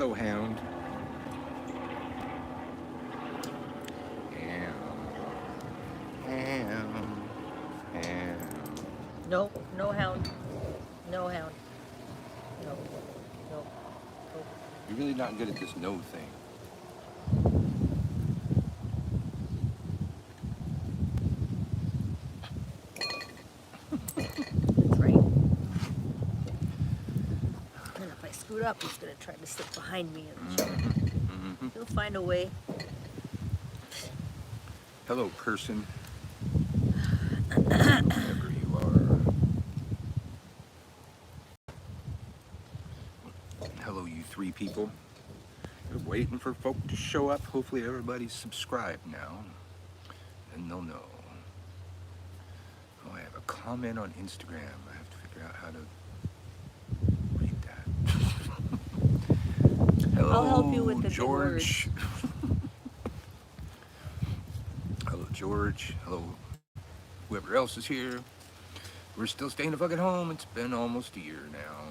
Hello, Hound. Hound. Hound. Hound. No, no hound. No hound. No, no, no. You're really not good at this no thing. That's right. And if I scoot up, he's gonna try to sit behind me in the chair. He'll find a way. Hello, person. Whoever you are. Hello, you three people. We're waiting for folk to show up. Hopefully, everybody's subscribed now. And they'll know. Oh, I have a comment on Instagram. I have to figure out how to read that. Hello, I'll help you with the George. Hello, George. Hello, whoever else is here. We're still staying the fuck at home. It's been almost a year now.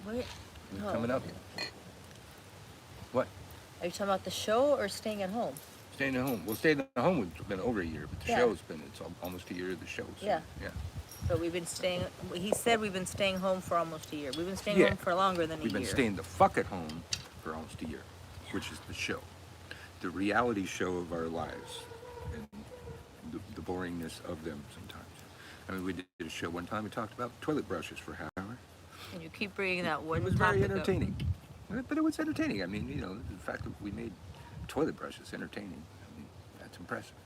What? We're coming up. What? Are you talking about the show or staying at home? Staying at home. Well, staying at home has been over a year, but the Yeah. show's been, it's almost a year of the show. So, Yeah. Yeah. But we've been staying. He said we've been staying home for almost a year. We've been staying Yeah. home for longer than a We've year. been staying the fuck at home for almost a year, which is the show. The reality show of our lives and the boringness of them sometimes. I mean, we did a show one time, we talked about toilet brushes for half an hour. And you keep bringing that one It was topic very up. entertaining. But it was entertaining. I mean, the fact that we made toilet brushes entertaining, I mean, that's impressive.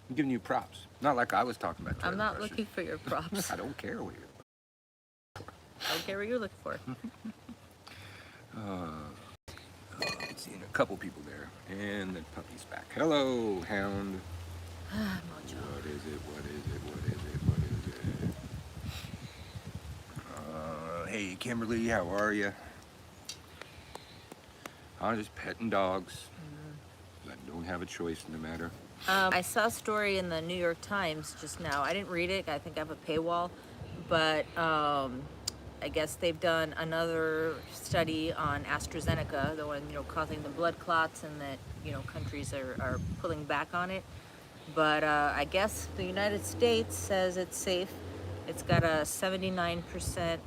I'm giving you props. Not like I was talking about toilet I'm not brushes. looking for your props. I don't care what you're. I don't care what you're looking for. I'm seeing a couple people there. And the puppy's back. Hello, Hound. Mojo. What is it? What is it? What is it? What is it? Hey, Kimberly, how are you? I'm just petting dogs. I don't have a choice in the matter. I saw a story in the New York Times just now. I didn't read it. I think I have a paywall. But I guess they've done another study on AstraZeneca, the one, causing the blood clots, and that, countries are pulling back on it. But I guess the United States says it's safe. It's got a 79%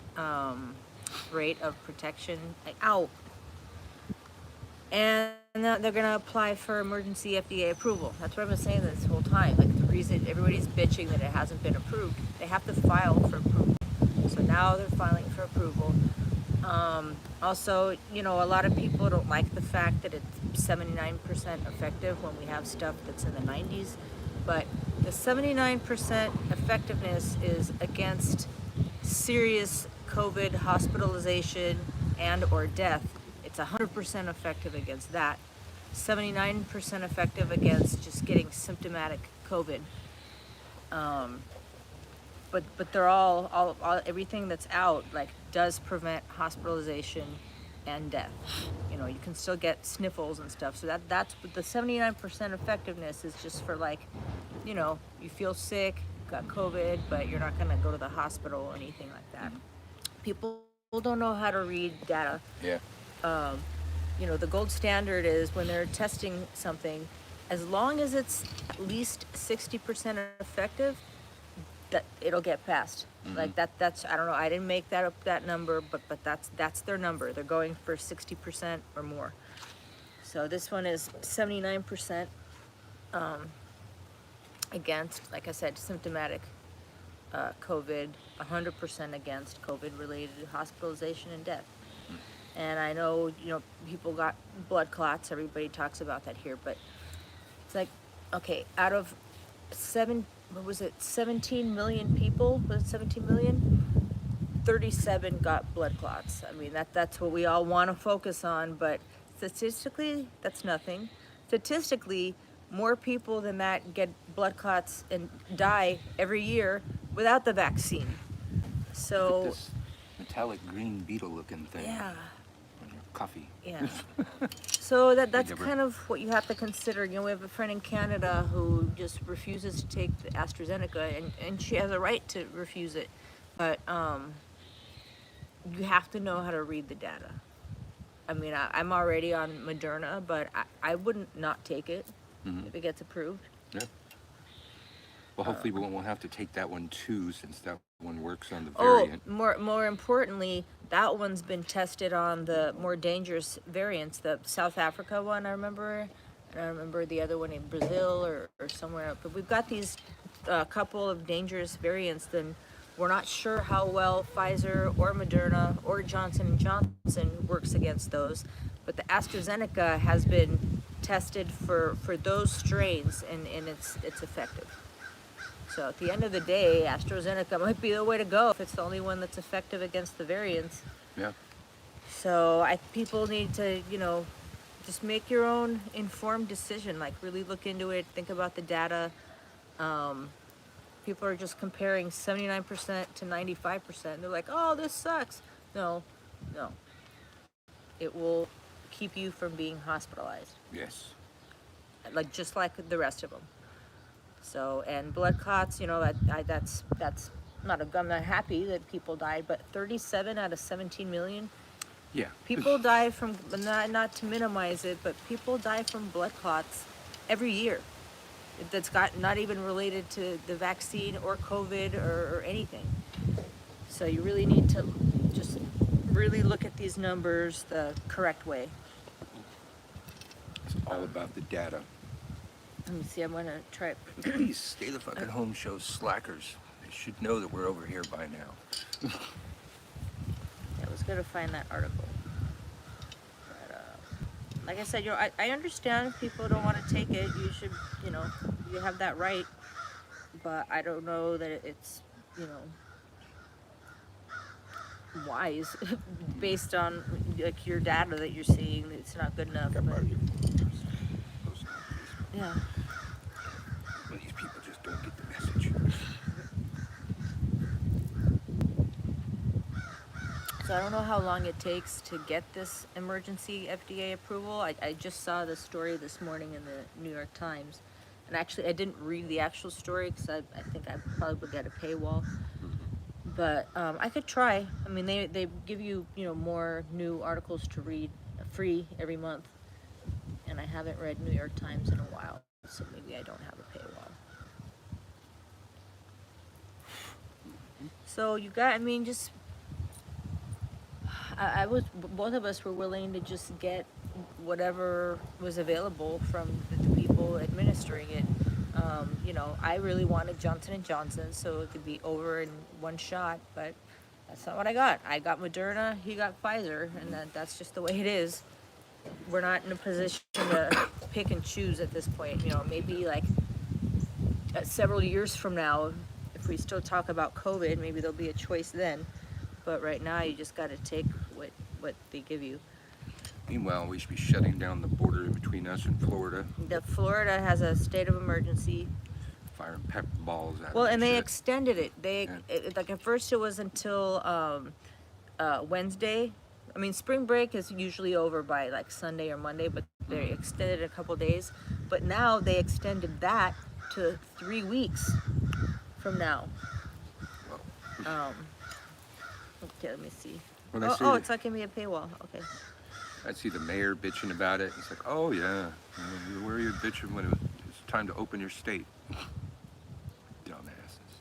rate of protection. Ow! And they're going to apply for emergency FDA approval. That's what I've been saying this whole time. Like, the reason everybody's bitching that it hasn't been approved, they have to file for approval. So now they're filing for approval. Also, a lot of people don't like the fact that it's 79% effective when we have stuff that's in the 90s. But the 79% effectiveness is against serious COVID hospitalization and or death. It's 100% effective against that. 79% effective against just getting symptomatic COVID. But they're all everything that's out does prevent hospitalization and death. You can still get sniffles and stuff. So that's the 79% effectiveness is just for you feel sick, got COVID, but you're not gonna go to the hospital or anything like that. People don't know how to read data. Yeah. The gold standard is when they're testing something, as long as it's at least 60% effective, that it'll get passed. That's I don't know, I didn't make that number, but that's their number. They're going for 60% or more. So this one is 79% against, like I said, symptomatic COVID, 100% against COVID-related hospitalization and death. And I know, people got blood clots. Everybody talks about that here, but it's like, okay, out of 17 million people? Was it 17 million? 37 got blood clots. I mean, that's what we all want to focus on, but statistically, that's nothing. Statistically, more people than that get blood clots and die every year without the vaccine. Look So, at this metallic green beetle looking thing. yeah. On your coffee. Yeah. So that's Deborah. kind of what you have to consider. We have a friend in Canada who just refuses to take the AstraZeneca, and she has a right to refuse it. But you have to know how to read the data. I mean, I'm already on Moderna, but I wouldn't not take it if it gets approved. Yeah. Well, hopefully we won't have to take that one too, since that one works on the Oh, variant. more importantly, that one's been tested on the more dangerous variants. The South Africa one, I remember, and I remember the other one in Brazil or somewhere else. But we've got these couple of dangerous variants. Then we're not sure how well Pfizer or Moderna or Johnson & Johnson works against those. But the AstraZeneca has been tested for those strains, and it's effective. So at the end of the day, AstraZeneca might be the way to go if it's the only one that's effective against the variants. Yeah. So people need to, just make your own informed decision. Like really look into it, think about the data. People are just comparing 79% to 95%. They're like, oh, this sucks. No. It will keep you from being hospitalized. Yes. Just like the rest of them. So, and blood clots, that's not I'm not happy that people died, but 37 out of 17 million Yeah. people die from, not to minimize it, but people die from blood clots every year. That's not even related to the vaccine or COVID or anything. So you really need to just really look at these numbers the correct way. It's all about the data. Let me see, I'm gonna try. These stay the fuck at home shows slackers. They should know that we're over here by now. I was gonna find that article. But, like I said, I understand if people don't want to take it. You should, you have that right. But I don't know that it's, wise based on like your data that you're seeing. It's not good enough. Got But, part of your post on Facebook. yeah. Well, these people just don't get the message. So I don't know how long it takes to get this emergency FDA approval. I just saw the story this morning in the New York Times. And actually, I didn't read the actual story because I think I probably would get a paywall. But I could try. I mean, they give you, more new articles to read free every month. And I haven't read New York Times in a while. So maybe I don't have a paywall. So just... both of us were willing to just get whatever was available from the people administering it. I really wanted Johnson & Johnson so it could be over in one shot, but that's not what I got. I got Moderna, he got Pfizer, and that's just the way it is. We're not in a position to pick and choose at this point. Maybe like several years from now, if we still talk about COVID, maybe there'll be a choice then. But right now, you just got to take what they give you. Meanwhile, we should be shutting down the border between us and Florida. Florida has a state of emergency. Firing pepper balls at Well, them and they shit. extended it. Like at first it was until Wednesday. I mean, spring break is usually over by like Sunday or Monday, but they extended it a couple days. But now they extended that to 3 weeks from now. Well, Okay, let me see. Well, they say Oh, that- it's not giving me a paywall. Okay. I see the mayor bitching about it. It's like, oh yeah, where are you bitching when it's time to open your state? Dumbasses.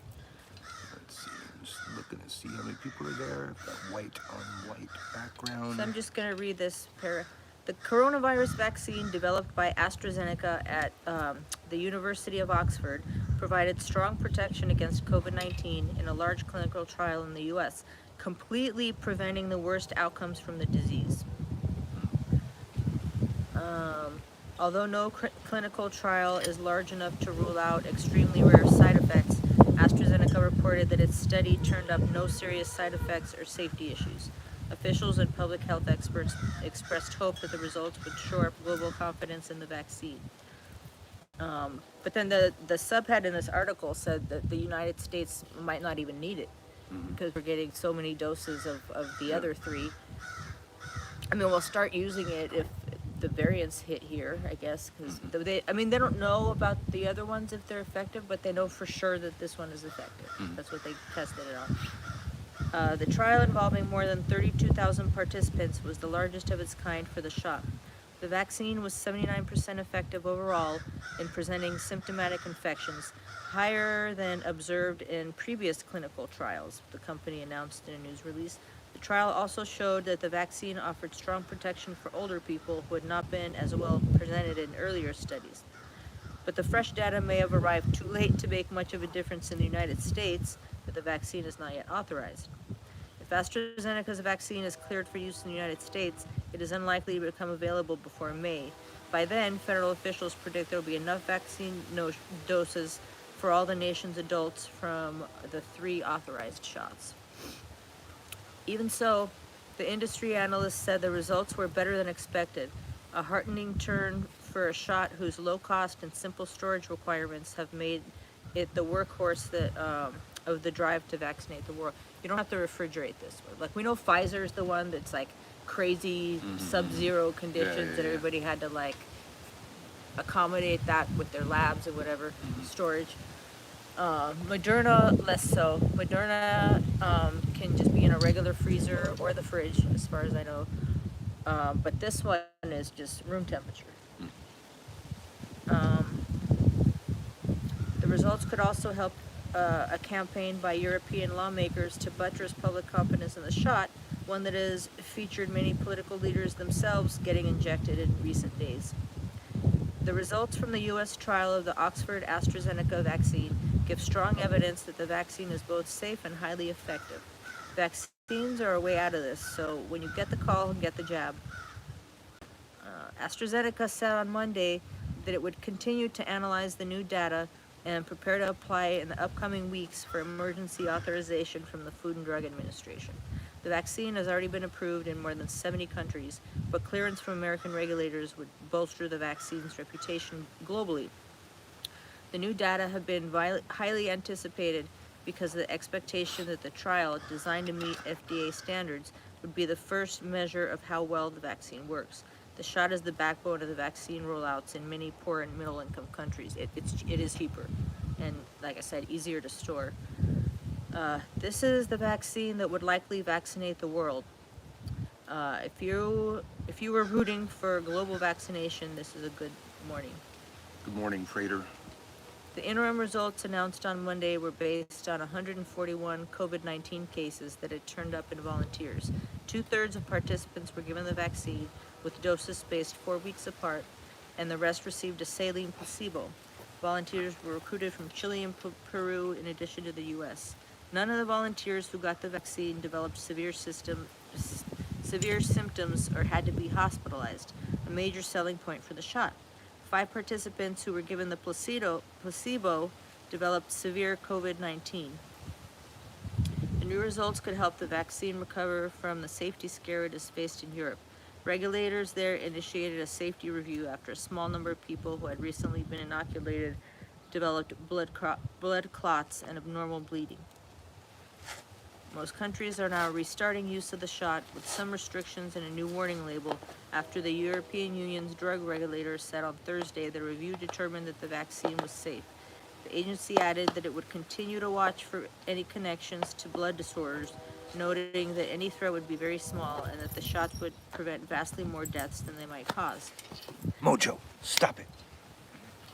Let's see. I'm just looking to see how many people are there. Got white on white background. So I'm just going to read this paragraph. The coronavirus vaccine developed by AstraZeneca at the University of Oxford provided strong protection against COVID-19 in a large clinical trial in the U.S., completely preventing the worst outcomes from the disease. Although no clinical trial is large enough to rule out extremely rare side effects, AstraZeneca reported that its study turned up no serious side effects or safety issues. Officials and public health experts expressed hope that the results would shore up global confidence in the vaccine. But then the subhead in this article said that the United States might not even need it because we're getting so many doses of the other three. I mean, we'll start using it if the variants hit here, I guess, because they don't know about the other ones if they're effective, but they know for sure that this one is effective. That's what they tested it on. The trial involving more than 32,000 participants was the largest of its kind for the shot. The vaccine was 79% effective overall in preventing symptomatic infections, higher than observed in previous clinical trials, the company announced in a news release. The trial also showed that the vaccine offered strong protection for older people who had not been as well presented in earlier studies. But the fresh data may have arrived too late to make much of a difference in the United States, but the vaccine is not yet authorized. If AstraZeneca's vaccine is cleared for use in the United States, it is unlikely to become available before May. By then, federal officials predict there will be enough vaccine doses for all the nation's adults from the 3 authorized shots. Even so, the industry analysts said the results were better than expected, a heartening turn for a shot whose low cost and simple storage requirements have made it the workhorse of the drive to vaccinate the world. You don't have to refrigerate this one. Like, we know Pfizer is the one that's like crazy sub-zero conditions that everybody had to like accommodate that with their labs or whatever storage. Moderna, less so. Moderna can just be in a regular freezer or the fridge, as far as I know. But this one is just room temperature. The results could also help a campaign by European lawmakers to buttress public confidence in the shot, one that has featured many political leaders themselves getting injected in recent days. The results from the U.S. trial of the Oxford AstraZeneca vaccine give strong evidence that the vaccine is both safe and highly effective. Vaccines are a way out of this, so when you get the call, get the jab. AstraZeneca said on Monday that it would continue to analyze the new data and prepare to apply in the upcoming weeks for emergency authorization from the Food and Drug Administration. The vaccine has already been approved in more than 70 countries, but clearance from American regulators would bolster the vaccine's reputation globally. The new data have been highly anticipated because of the expectation that the trial, designed to meet FDA standards, would be the first measure of how well the vaccine works. The shot is the backbone of the vaccine rollouts in many poor and middle-income countries. It is cheaper and, like I said, easier to store. This is the vaccine that would likely vaccinate the world. If you were rooting for global vaccination, this is a good morning. Good morning, Freighter. The interim results announced on Monday were based on 141 COVID-19 cases that had turned up in volunteers. 2/3 of participants were given the vaccine, with doses spaced 4 weeks apart, and the rest received a saline placebo. Volunteers were recruited from Chile and Peru in addition to the U.S. None of the volunteers who got the vaccine developed severe symptoms or had to be hospitalized, a major selling point for the shot. 5 participants who were given the placebo developed severe COVID-19. The new results could help the vaccine recover from the safety scare it has faced in Europe. Regulators there initiated a safety review after a small number of people who had recently been inoculated developed blood clots and abnormal bleeding. Most countries are now restarting use of the shot, with some restrictions and a new warning label after the European Union's drug regulator said on Thursday the review determined that the vaccine was safe. The agency added that it would continue to watch for any connections to blood disorders, noting that any threat would be very small and that the shots would prevent vastly more deaths than they might cause. Mojo, stop it.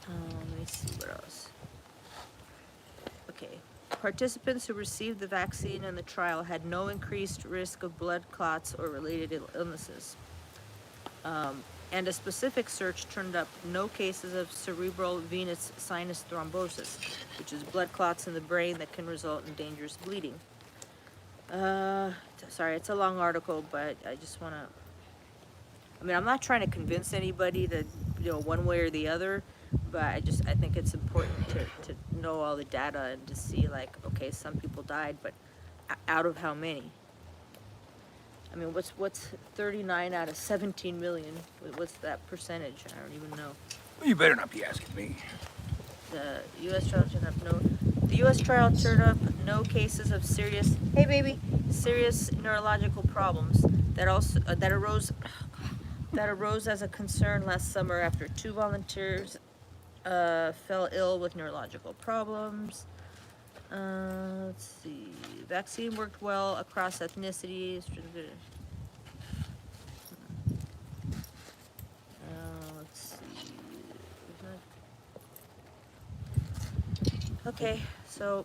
Let me see what else. Okay. Participants who received the vaccine in the trial had no increased risk of blood clots or related illnesses. And a specific search turned up no cases of cerebral venous sinus thrombosis, which is blood clots in the brain that can result in dangerous bleeding. Sorry, it's a long article, but I just want to, I'm not trying to convince anybody that, one way or the other, but I think it's important to know all the data and to see, like, okay, some people died, but out of how many? What's 39 out of 17 million? What's that percentage? I don't even know. Well, you better not be asking me. The U.S. trial turned up no cases of serious neurological problems that arose as a concern last summer after 2 volunteers fell ill with neurological problems. Let's see. Vaccine worked well across ethnicities. Let's see. Okay, so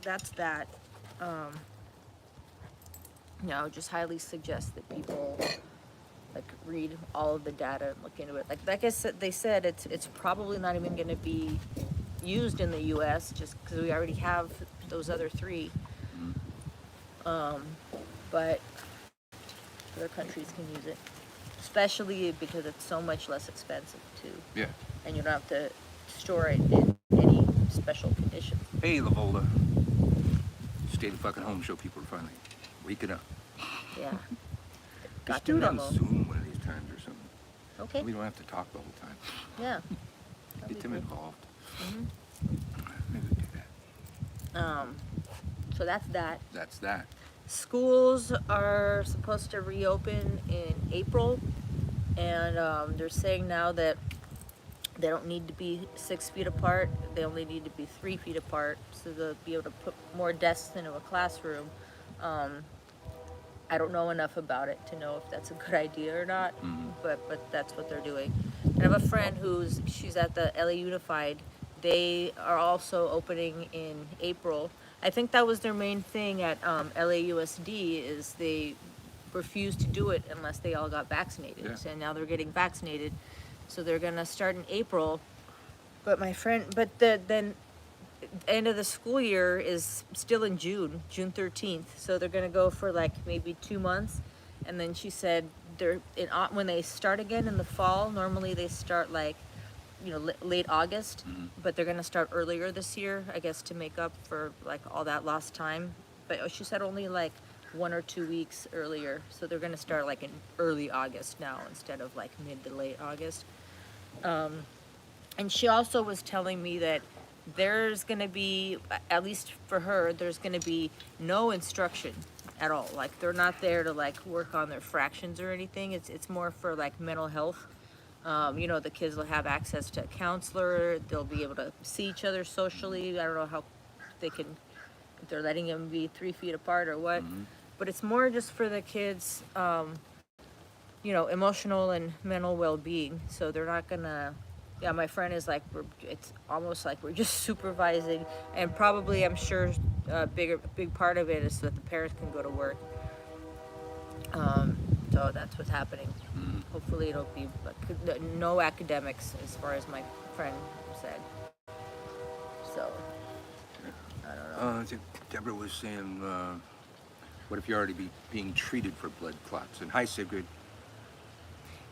that's that. Um, just highly suggest that people like read all of the data and look into it. Like I said, they said it's probably not even going to be used in the U.S. just because we already have those other three. But other countries can use it, especially because it's so much less expensive too. Yeah. And you don't have to store it in any special conditions. Hey, Lavolda. Stay the fucking home. Show people are finally waking up. Yeah. Just Got do the it on memo. Zoom one of these times or something. Okay. We don't have to talk the whole time. Yeah. Get them involved. Mm-hmm. Maybe we do that. So that's that. That's that. Schools are supposed to reopen in April, and they're saying now that they don't need to be 6 feet apart. They only need to be 3 feet apart, so they'll be able to put more desks into a classroom. I don't know enough about it to know if that's a good idea or not, but that's what they're doing. And I have a friend she's at the LA Unified. They are also opening in April. I think that was their main thing at LAUSD is they refused to do it unless they all got vaccinated. Yeah. And now they're getting vaccinated, so they're gonna start in April. But then end of the school year is still in June 13th. So they're gonna go for like maybe 2 months, and then she said when they start again in the fall. Normally they start like late August, but they're gonna start earlier this year, I guess, to make up for like all that lost time. But she said only like 1 or 2 weeks earlier, so they're gonna start like in early August now instead of like mid to late August. And she also was telling me that there's gonna be, at least for her, there's gonna be no instruction at all. Like they're not there to like work on their fractions or anything. It's more for like mental health. The kids will have access to a counselor. They'll be able to see each other socially. I don't know how they can, if they're letting them be 3 feet apart or what. But it's more just for the kids, emotional and mental well-being. So they're not gonna. Yeah, my friend is like, it's almost like we're just supervising, and probably I'm sure a big part of it is so that the parents can go to work. So that's what's happening. Hopefully it'll be no academics, as far as my friend said. So I don't know. I think Deborah was saying, what if you're already being treated for blood clots? And hi, Sigrid.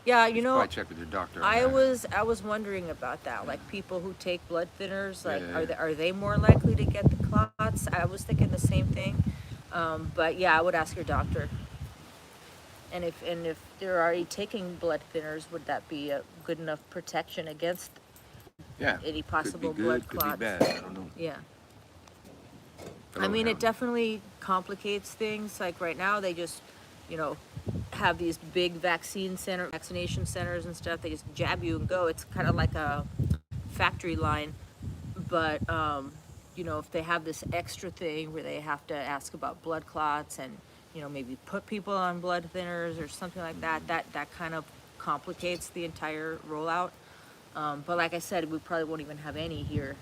Yeah, Probably check with your doctor. I was wondering about that. Like people who take blood thinners, like Yeah. are they more likely to get the clots? I was thinking the same thing. But yeah, I would ask your doctor. And if they're already taking blood thinners, would that be a good enough protection against any possible could be blood good, clots? Could be bad. I don't know. Yeah. But I mean, it definitely complicates things. Like right now, they just, have these big vaccination centers and stuff. They just jab you and go. It's kind of like a factory line. But, if they have this extra thing where they have to ask about blood clots and, maybe put people on blood thinners or something like that, that kind of complicates the entire rollout. But like I said, we probably won't even have any here.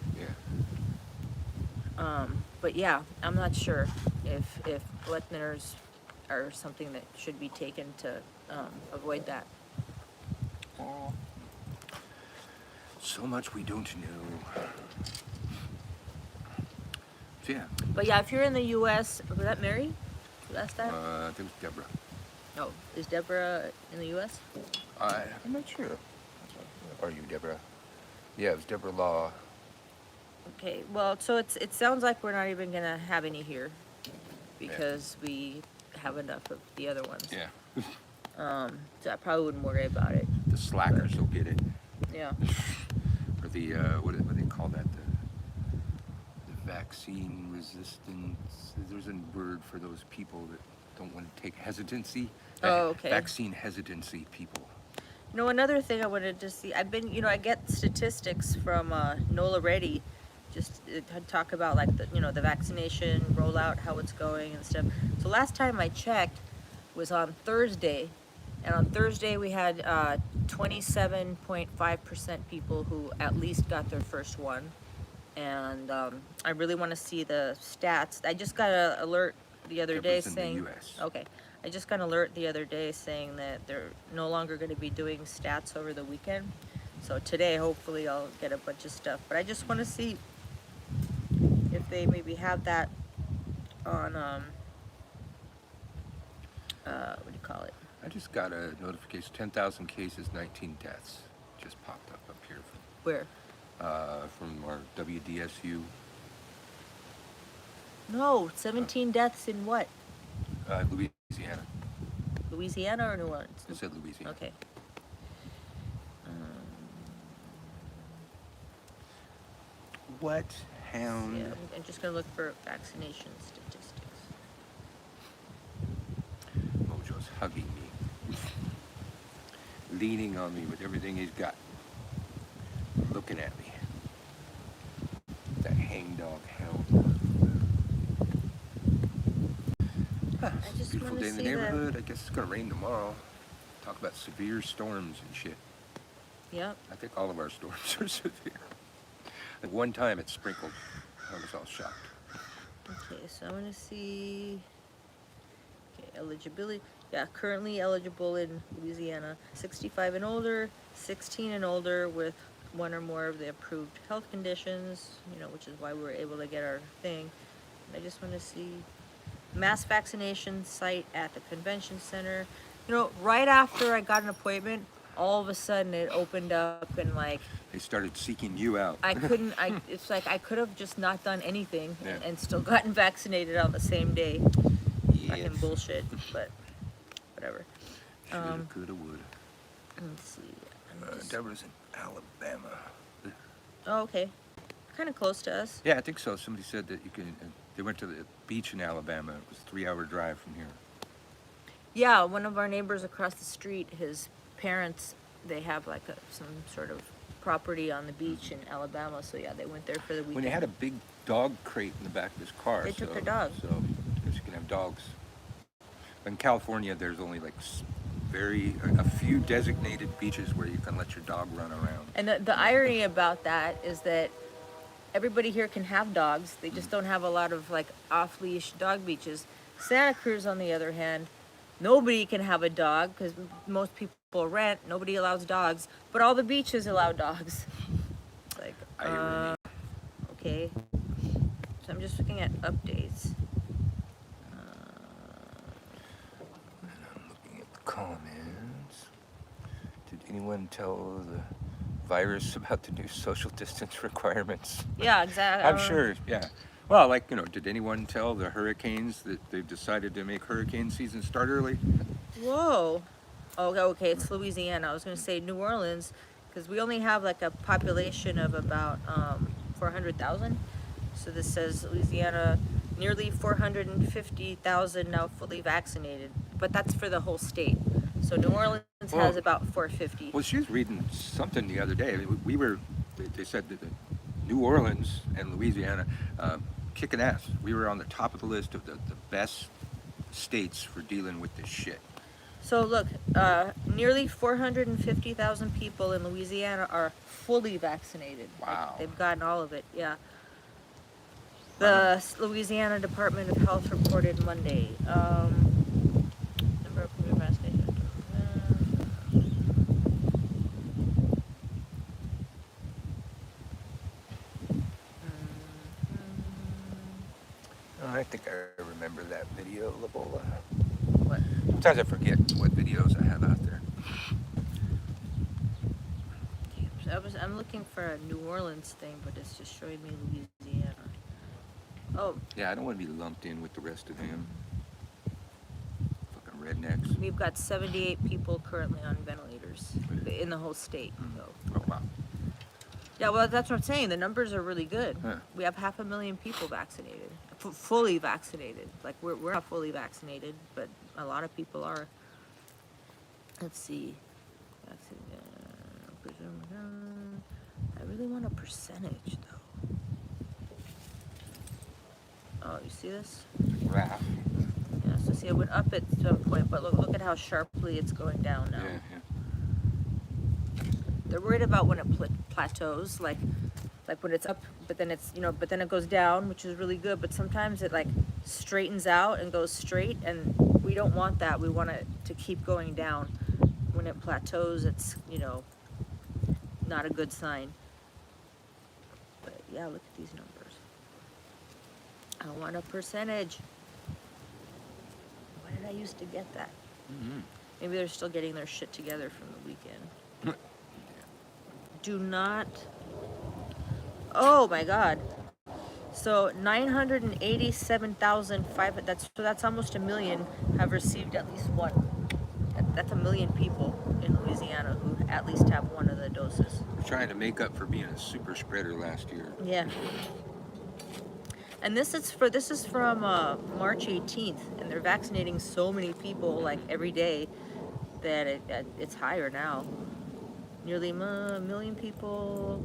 Yeah. But yeah, I'm not sure if blood thinners are something that should be taken to avoid that. Oh. So much we don't know. So yeah. But yeah, if you're in the U.S., was that Mary? That's that? I think it's Deborah. Oh, is Deborah in the U.S.? I'm not sure. Are you Deborah? Yeah, it was Deborah Law. Okay, well, so it sounds like we're not even gonna have any here because we have enough of the other ones. Yeah. So I probably wouldn't worry about it. The slackers will get it. Yeah. Or the what do they call that? The vaccine resistance. There's a word for those people that don't want to take hesitancy. Oh, okay. Vaccine hesitancy people. Another thing I wanted to see, I get statistics from Nola Reddy, just had talk about like the vaccination rollout, how it's going and stuff. So last time I checked was on Thursday, and on Thursday we had 27.5% people who at least got their first one. And I really want to see the stats. I just got an alert the other That day was in the saying, US. okay, I just got an alert the other day saying that they're no longer going to be doing stats over the weekend. So today, hopefully, I'll get a bunch of stuff. But I just want to see if they maybe have that on what do you call it? I just got a notification, 10,000 cases, 19 deaths. Just popped up here Where? from our WDSU. No, 17 deaths in what? Louisiana. Louisiana or New Orleans? It said Louisiana. Okay. What hound? Yeah, I'm just gonna look for vaccination statistics. Mojo's hugging me, leaning on me with everything he's got, looking at me. That hangdog hound. Huh, I just beautiful wanna day in the see the- neighborhood. I guess it's gonna rain tomorrow. Talk about severe storms and shit. Yep. I think all of our storms are severe. Like one time it sprinkled. I was all shocked. Okay, so I'm gonna see. Okay, eligibility. Yeah, currently eligible in Louisiana, 65 and older, 16 and older with one or more of the approved health conditions, which is why we were able to get our thing. I just want to see mass vaccination site at the convention center. Right after I got an appointment, all of a sudden it opened up and like They started seeking you out. it's like I could have just not done anything Yeah. and still gotten vaccinated on the same day. Yes. Fucking bullshit, but whatever. Shoulda, coulda, woulda. Let's see. That was in Alabama. Oh, okay. Kind of close to us. Yeah, I think so. Somebody said that you can. They went to the beach in Alabama. It was a 3-hour drive from here. Yeah, one of our neighbors across the street, his parents, they have like some sort of property on the beach in Alabama. So yeah, they went there for the weekend. When he had a big dog crate in the back of his car. They took their dog. So because you can have dogs. In California, there's only like a few designated beaches where you can let your dog run around. And the irony about that is that everybody here can have dogs. They just don't have a lot of like off-leash dog beaches. Santa Cruz, on the other hand, nobody can have a dog because most people rent. Nobody allows dogs, but all the beaches allow dogs. It's like, Irony. okay. So I'm just looking at updates. I'm looking at the comments. Did anyone tell the virus about the new social distance requirements? Yeah, exactly. I'm sure, yeah. Well, like, did anyone tell the hurricanes that they've decided to make hurricane season start early? Whoa. Oh, okay, it's Louisiana. I was going to say New Orleans because we only have like a population of about 400,000. So this says Louisiana, nearly 450,000 now fully vaccinated. But that's for the whole state. So New Orleans has about 450. Well, she was reading something the other day. They said that New Orleans and Louisiana kicking ass. We were on the top of the list of the best states for dealing with this shit. So look, nearly 450,000 people in Louisiana are fully vaccinated. Wow. They've gotten all of it, yeah. The Louisiana Department of Health reported Monday. Number of approved vaccinations. I think I remember that video, Labola. What? Sometimes I forget what videos I have out there. I'm looking for a New Orleans thing, but it's just showing me Louisiana. Oh, Yeah, I don't want to be lumped in with the rest of them. Fucking rednecks. we've got 78 people currently on ventilators in the whole state. So. Oh, wow. Yeah, well, that's what I'm saying. The numbers are really good. Huh. We have 500,000 people vaccinated, fully vaccinated. Like we're not fully vaccinated, but a lot of people are. Let's see. I really want a percentage though. Oh, you see this? Graph. Yeah, so see, it went up at some point, but look at how sharply it's going down now. Yeah. They're worried about when it plateaus, like when it's up, but then it's, but then it goes down, which is really good. But sometimes it like straightens out and goes straight, and we don't want that. We want it to keep going down. When it plateaus, it's, not a good sign. But yeah, look at these numbers. I want a percentage. Why did I used to get that? Mm-hmm. Maybe they're still getting their shit together from the weekend. Do not. Oh my God. So 987,500. That's almost a million have received at least one. That's a million people in Louisiana who at least have one of the doses. We're trying to make up for being a super spreader last year. Yeah. And this is from March 18th, and they're vaccinating so many people like every day that it's higher now. Nearly a million people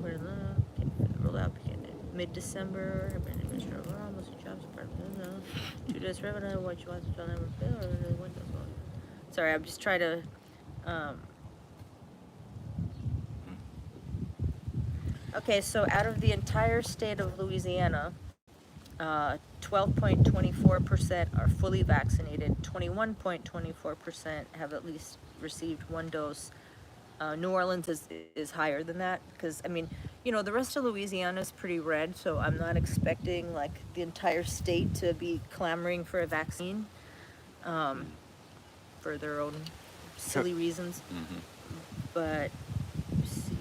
rolled out mid-December. Sorry, I'm just trying to. Okay, so out of the entire state of Louisiana, 12.24% are fully vaccinated. 21.24% have at least received one dose. New Orleans is higher than that because, I mean, the rest of Louisiana is pretty red, so I'm not expecting like the entire state to be clamoring for a vaccine for their own silly reasons. Mm-hmm. But let's see.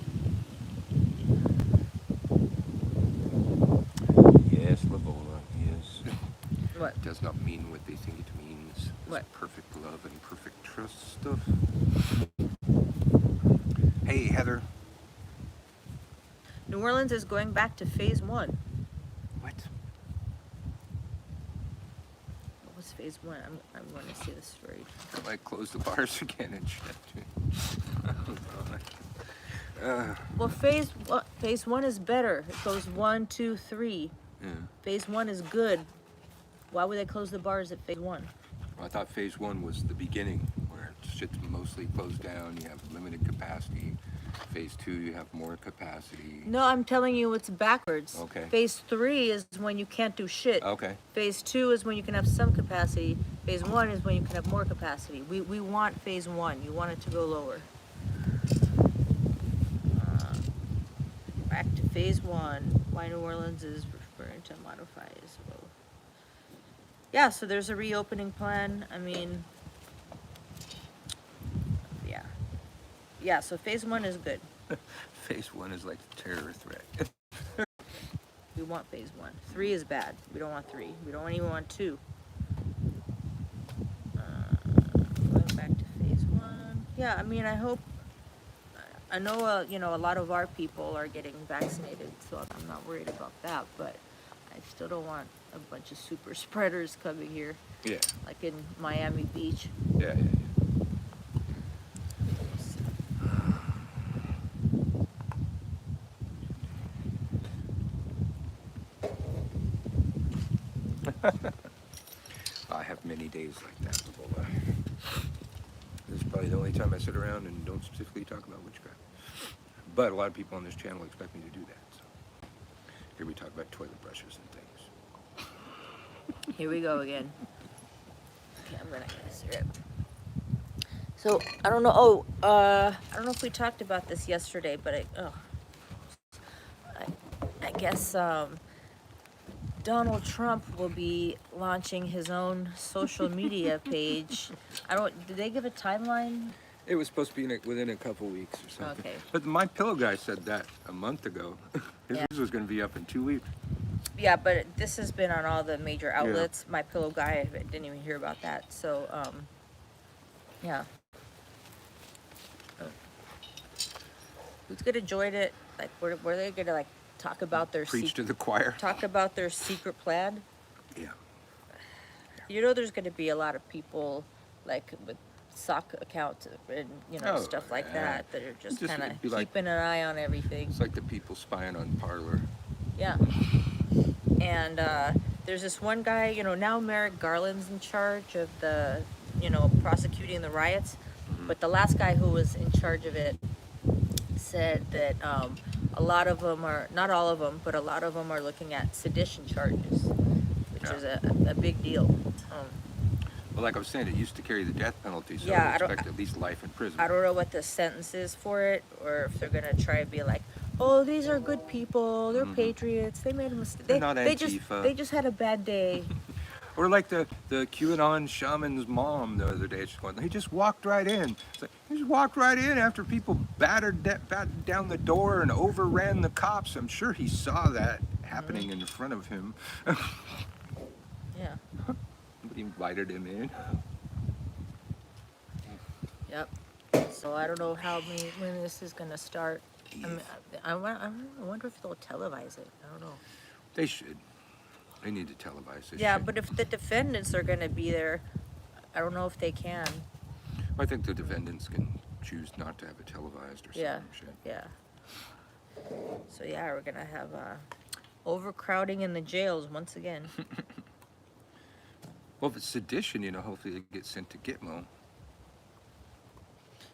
Yes, Lavola, yes. What? It does not mean what they think it means. It's What? perfect love and perfect trust stuff. Hey, Heather. New Orleans is going back to phase 1. What? What was phase 1? I'm going to see the story. Like close the bars again and shit. Well, phase 1 is better. It goes 1, 2, 3. Yeah. Phase 1 is good. Why would they close the bars at phase 1? Well, I thought phase 1 was the beginning, where shit's mostly closed down. You have limited capacity. Phase 2, you have more capacity. No, I'm telling you, it's backwards. Okay. Phase 3 is when you can't do shit. Okay. Phase 2 is when you can have some capacity. Phase 1 is when you can have more capacity. We want phase 1. You want it to go lower. Back to phase 1. Why New Orleans is referring to modify as well. Yeah, so there's a reopening plan. I mean, yeah. Yeah, so phase 1 is good. Phase 1 is like a terror threat. We want phase 1. 3 is bad. We don't want 3. We don't even want 2. Going back to phase 1. Yeah, I mean, I know, a lot of our people are getting vaccinated, so I'm not worried about that, but I still don't want a bunch of super spreaders coming here, Yeah. like in Miami Beach. Yeah. I have many days like that, Lavola. This is probably the only time I sit around and don't specifically talk about witchcraft. But a lot of people on this channel expect me to do that. So here we talk about toilet brushes and things. Here we go again. Okay, I'm gonna get a syrup. So I don't know. I don't know if we talked about this yesterday, but I guess Donald Trump will be launching his own social media page. Did they give a timeline? It was supposed to be within a couple weeks or something. Okay. But My Pillow guy said that a month ago. His Yeah. was going to be up in 2 weeks. Yeah, but this has been on all the major outlets. My Pillow guy didn't even hear about that. So, yeah. Who's gonna join it? Like, were they gonna like talk about their Preach to the choir. secret plan? Yeah. There's gonna be a lot of people like with sock accounts and stuff like yeah. that are just kind of be like- keeping an eye on everything. It's like the people spying on Parlor. Yeah. And there's this one guy, you know, now Merrick Garland's in charge of the, you know, prosecuting the riots. But the last guy who was in charge of it said that a lot of them are, not all of them, but a lot of them are looking at sedition charges, which Yeah. is a big deal. Well, like I was saying, it used to carry the death penalty, so Yeah, I I don't- expect at least life in prison. I don't know what the sentence is for it, or if they're gonna try and be like, "Oh, these are good people. They're patriots. They made a mistake. They're not they Antifa." they just had a bad day." Or like the QAnon shaman's mom the other day, she's going, he just walked right in. It's like, he just walked right in after people battered down the door and overran the cops. I'm sure he saw that happening in front of him. Yeah. Nobody invited him in. Yep. So I don't know when this is gonna start. I wonder if they'll televise it. I don't know. They should. They need to televise this Yeah, shit. but if the defendants are gonna be there, I don't know if they can. I think the defendants can choose not to have it televised or Yeah. something. Shit. Yeah. So yeah, we're gonna have overcrowding in the jails once again. Well, if it's sedition, you know, hopefully they get sent to Gitmo.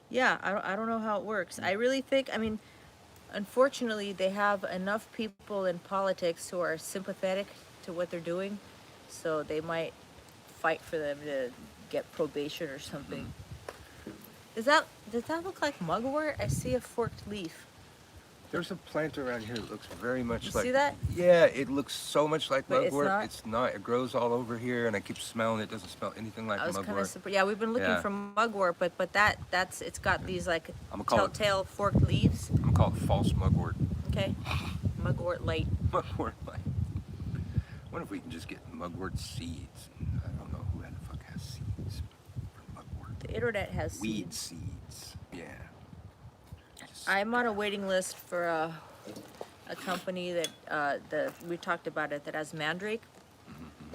Yeah, I don't know how it works. I really think, I mean, unfortunately, they have enough people in politics who are sympathetic to what they're doing, so they might fight for them to get probation or something. Does that look like mugwort? I see a forked leaf. There's a plant around here that looks very much You like. see that? Yeah, it looks so much like But it's mugwort. not? It's not. It grows all over here, and I keep smelling it. It doesn't smell anything like I was kind of mugwort. surprised. Yeah, we've been looking Yeah. for mugwort, but it's got these like I'm gonna call it. telltale forked leaves. I'm gonna call it false mugwort. Okay, mugwort light. Mugwort. Like, I wonder if we can just get mugwort seeds. I don't know who the fuck has seeds for mugwort. The internet has Weed seeds. seeds. Yeah. Just- I'm on a waiting list for a company that we talked about it that has mandrake.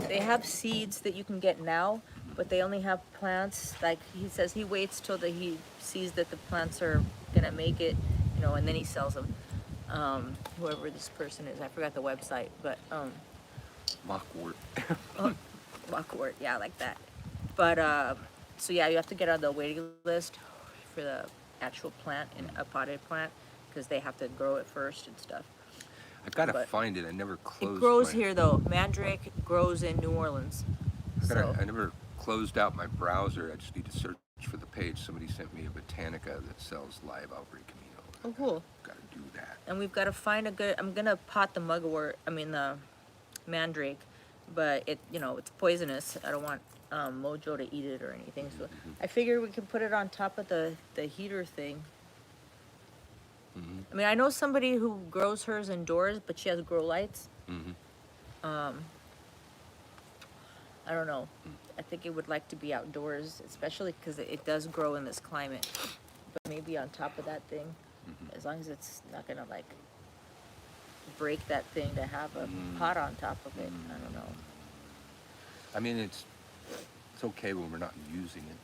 They have seeds that you can get now, but they only have plants. Like he says, he waits till he sees that the plants are gonna make it, you know, and then he sells them. Whoever this person is, I forgot the website, but Mugwort. mugwort, yeah, like that. But so yeah, you have to get on the waiting list for the actual plant, in a potted plant, because they have to grow it first and stuff. I gotta But find it. I never closed. It grows my- here though. Mandrake grows in New Orleans. So I never closed out my browser. I just need to search for the page. Somebody sent me a Botanica that sells live Albary Camino. oh, cool. Gotta do that. And we've got to find a good. I'm gonna pot the mugwort. I mean the mandrake, but it's poisonous. I don't want Mojo to eat it or anything. So I figure we can put it on top of the heater thing. I mean, I know somebody who grows hers indoors, but she has grow lights. Mm-hmm. I don't know. I think it would like to be outdoors, especially because it does grow in this climate. But maybe on top of that thing, as long as it's not gonna like break that thing to have a pot on top of it. I don't know. I mean, it's okay when we're not using it.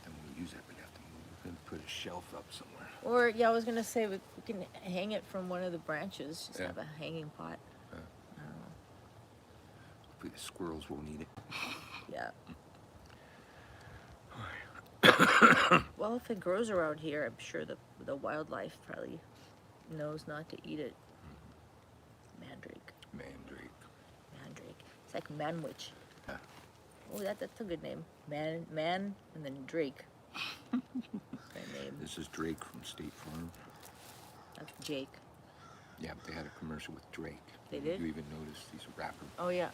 Then when we use it, we have to move and put a shelf up somewhere. Or yeah, I was gonna say we can hang it from one of the branches. Just Yeah. have a hanging pot. Yeah. I don't know. Hopefully the squirrels won't eat it. Yeah. Well, if it grows around here, I'm sure the wildlife probably knows not to eat it. Mandrake. Mandrake. It's like manwich. Yeah. Oh, that's a good name. Man, and then Drake. Their name. This is Drake from State Farm. That's Jake. Yeah, they had a commercial with Drake. They did? You even noticed he's a rapper. Oh yeah.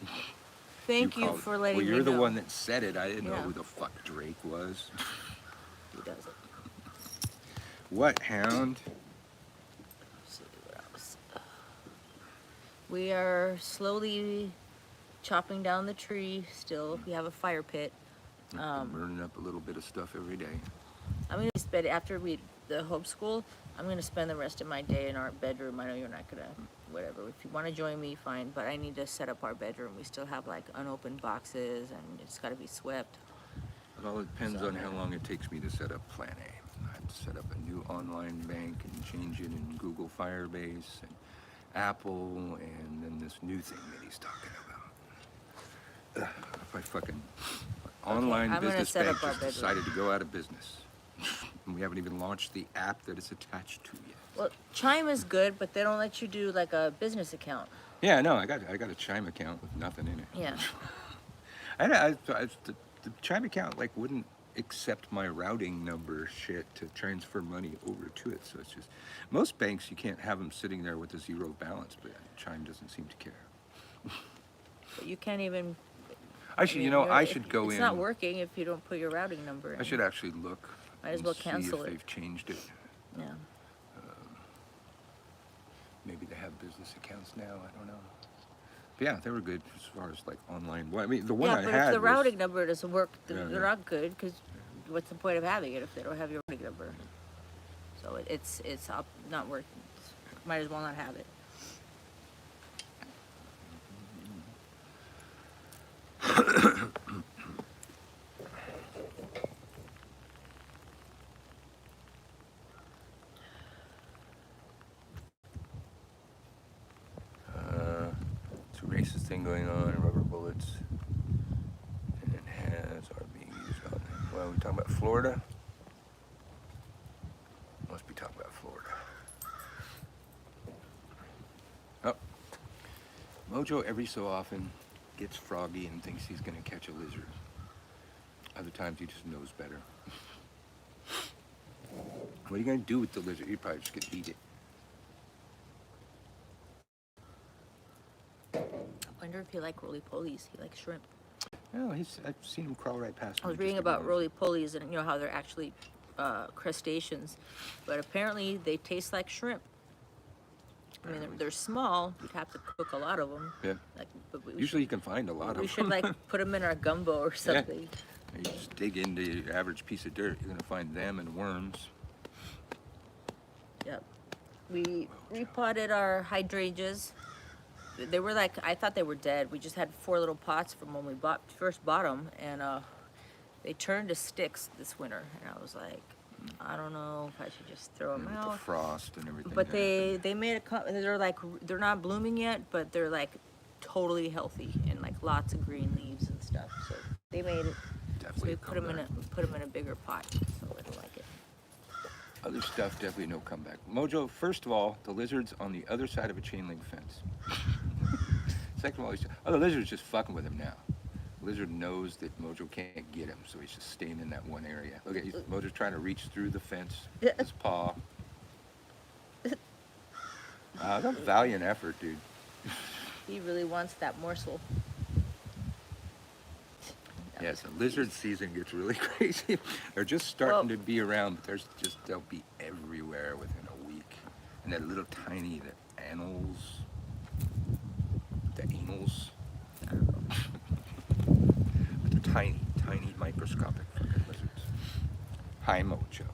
Thank you called- for letting Well, me you're the know. one that said it. I didn't know Yeah. who the fuck Drake was. He does it. What, Hound? Let's see what else. We are slowly chopping down the tree. Still, we have a fire pit. I'm burning up a little bit of stuff every day. I'm gonna spend after the homeschool. I'm gonna spend the rest of my day in our bedroom. I know you're not gonna, whatever. If you want to join me, fine. But I need to set up our bedroom. We still have like unopened boxes, and it's got to be swept. It all depends on how long it takes me to set up Plan A. I have to set up a new online bank and change it in Google Firebase and Apple, and then this new thing that he's talking about. if I fucking online I'm gonna business set bank up our just bedroom. decided to go out of business, and we haven't even launched the app that it's attached to yet. Well, Chime is good, but they don't let you do like a business account. Yeah, no, I got a Chime account with nothing in it. Yeah. The Chime account like wouldn't accept my routing number shit to transfer money over to it. So it's just most banks you can't have them sitting there with a zero balance, but Chime doesn't seem to care. But you can't even. I should, mean, I if- should go It's in. not working if you don't put your routing number in. I should actually look. Might as and well see cancel if it. they've changed it. Yeah. Maybe they have business accounts now. I don't know. But yeah, they were good as far as like online. Well, I mean, the one Yeah, I but had if the was, routing number doesn't work, Yeah, they're yeah. not good. Because what's the point of having it if they don't have your routing number? So it's up, not working. Might as well not have it. It's a racist thing going on, rubber bullets. And it are being used on. Well, we talking about Florida? Must be talking about Florida. Oh, Mojo every so often gets froggy and thinks he's gonna catch a lizard. Other times he just knows better. What are you gonna do with the lizard? You're probably just gonna eat it. I wonder if he like roly polies. He likes shrimp. No, I've seen him crawl right past me. I was just reading about ignores roly polies and you know how they're actually crustaceans, but apparently they taste like shrimp. I mean, they're small. You'd have to cook a lot of them. it. Yeah. Like, but we Usually you can find a lot we of should them. like put them in our gumbo or something. You just dig into your average piece of dirt, you're gonna find them and worms. Yep. We repotted our hydrangeas. They were like, I thought they were dead. We just had 4 little pots from when we first bought them, and they turned to sticks this winter. And I was like, I don't know if I should just throw them And with out. the frost and everything. But happened. they made they're like, they're not blooming yet, but they're like totally healthy and like lots of green leaves and stuff. So they made it. So Definitely we a put them in a bigger pot, so it'll like it. Other stuff, definitely no comeback. Mojo, first of all, the lizard's on the other side of a chain link fence. Second of all, the lizard's just fucking with him now. Lizard knows that Mojo can't get him, so he's just staying in that one area. Look at Mojo's trying to reach through the fence with his paw. That's a valiant effort, dude. He really wants that morsel. Yeah, so lizard season gets really crazy. They're just starting to be around, but they'll be everywhere within a week. And that little tiny, the anals. I don't know. But they're tiny, tiny, microscopic fucking lizards. Hi, Mojo.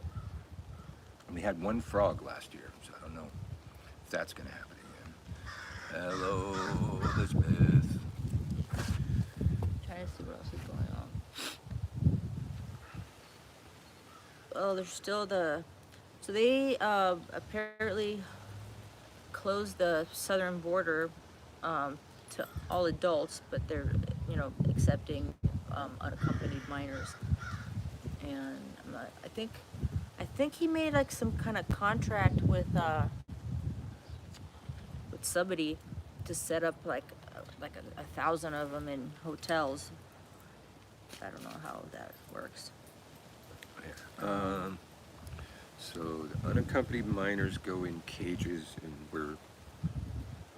And we had one frog last year, so I don't know if that's gonna happen again. Hello, Elizabeth. Trying to see what else is going on. Oh, there's still so they apparently closed the southern border to all adults, but they're accepting unaccompanied minors. And I think he made like some kind of contract with somebody to set up like 1,000 of them in hotels. I don't know how that works. Yeah. So the unaccompanied minors go in cages, and we're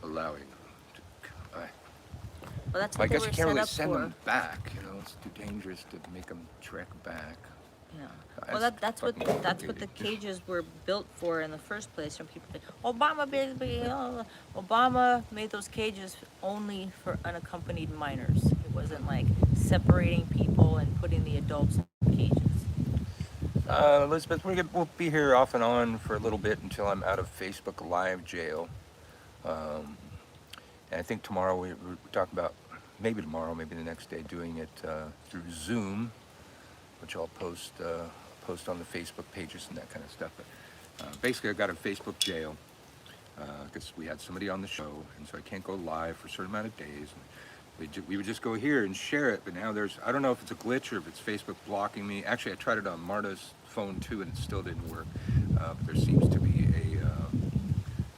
allowing them to come by. Well, that's I what they guess were you can't set really up send for. them back. It's too dangerous to make them trek back. Yeah. That's Well, that's what fucking that's what the complicated. cages were built for in the first place. Some people think Obama made those cages only for unaccompanied minors. It wasn't like separating people and putting the adults in cages. Elizabeth, we'll be here off and on for a little bit until I'm out of Facebook Live jail. And I think tomorrow we're talking about, maybe tomorrow, maybe the next day, doing it through Zoom, which I'll post on the Facebook pages and that kind of stuff. But basically, I got a Facebook jail because we had somebody on the show, and so I can't go live for a certain amount of days. And We would just go here and share it, but now there's, I don't know if it's a glitch or if it's Facebook blocking me. Actually, I tried it on Marta's phone too, and it still didn't work. But there seems to be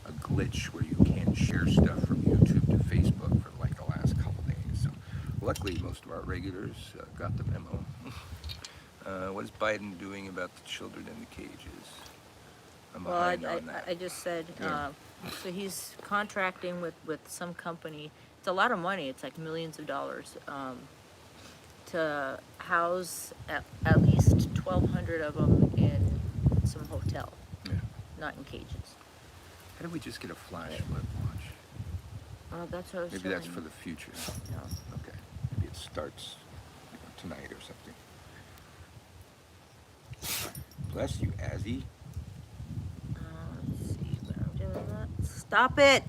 a glitch where you can't share stuff from YouTube to Facebook for like the last couple days. So luckily, most of our regulars got the memo. What is Biden doing about the children in the cages? I'm Well, behind on that. I just said, Yeah. so he's contracting with some company. It's a lot of money. It's like millions of dollars to house at least 1,200 of them in some hotel, Yeah. not in cages. How do we just get a flash flood watch? That's what I was Maybe that's telling for you. the future. No. Okay. Maybe it starts tonight or something. Bless you, Azzy. Let's see what I'm doing. That. Stop it!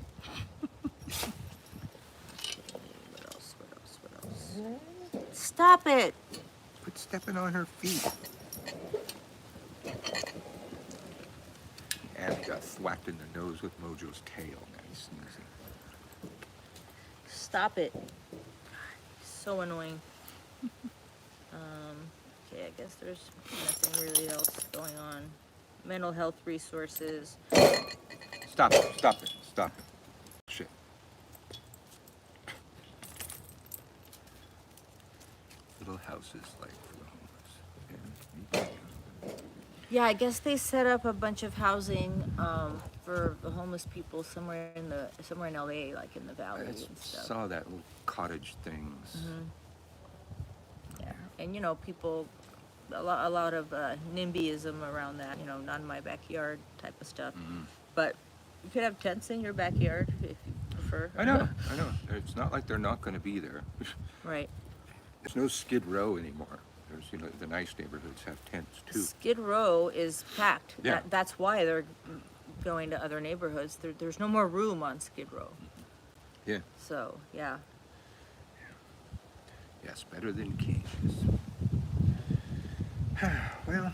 What else? What else? What else? Stop it! Quit stepping on her feet. Azzy got thwacked in the nose with Mojo's tail. Now he's sneezing. Stop it. So annoying. Okay, I guess there's nothing really else going on. Mental health resources. Stop it. Stop it. Stop it. Shit. Little houses like for the homeless. Yeah, I guess they set up a bunch of housing for the homeless people somewhere in LA, like in the I valley and stuff. saw that little cottage things. Yeah, and you know, people, a lot of NIMBYism around that. You know, not in my backyard type of stuff. But you could have tents in your backyard if you prefer. I know. I know. It's not like they're not going to be there. Right. There's no Skid Row anymore. There's, you know, the nice neighborhoods have tents too. Skid Row is packed. Yeah. That's why they're going to other neighborhoods. There's no more room on Skid Row. Yeah. So, yeah. Yes, better than cages. Well,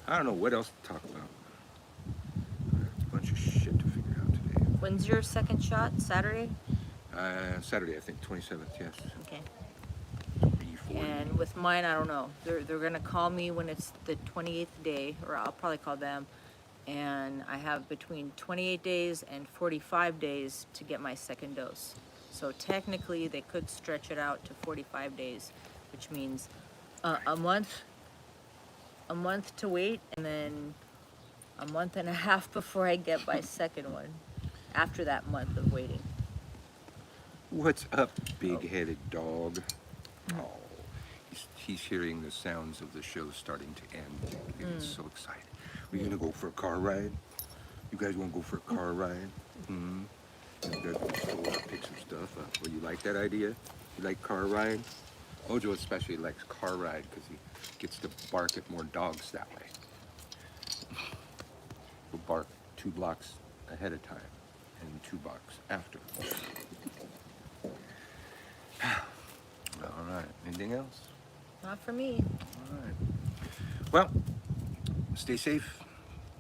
I don't know what else to talk about. It's a bunch of shit to figure out today. When's your second shot? Saturday? Saturday, I think, 27th, yes. Okay. 3:40. And with mine, I don't know. They're gonna call me when it's the 28th day, or I'll probably call them. And I have between 28 days and 45 days to get my second dose. So technically, they could stretch it out to 45 days, which means a month to wait, and then a month and a half before I get my second one. After that month of waiting. What's up, big-headed dog? Oh, he's hearing the sounds of the show starting to end. He's so excited. We're gonna go for a car ride. You guys want to go for a car ride? You guys go to the store, pick some stuff up. Well, you like that idea? You like car ride? Mojo especially likes car ride because he gets to bark at more dogs that way. He'll bark 2 blocks ahead of time and 2 blocks after. All right. Anything else? Not for me. All right. Well, stay safe.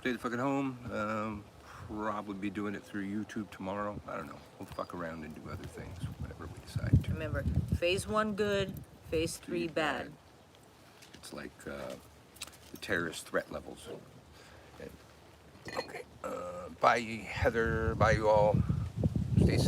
Stay the fuck at home. Probably be doing it through YouTube tomorrow. I don't know. We'll fuck around and do other things, whatever we decide to. Remember, phase 1 good, phase 3 bad. It's like the terrorist threat levels. Okay. Bye, Heather. Bye, you all. Stay safe.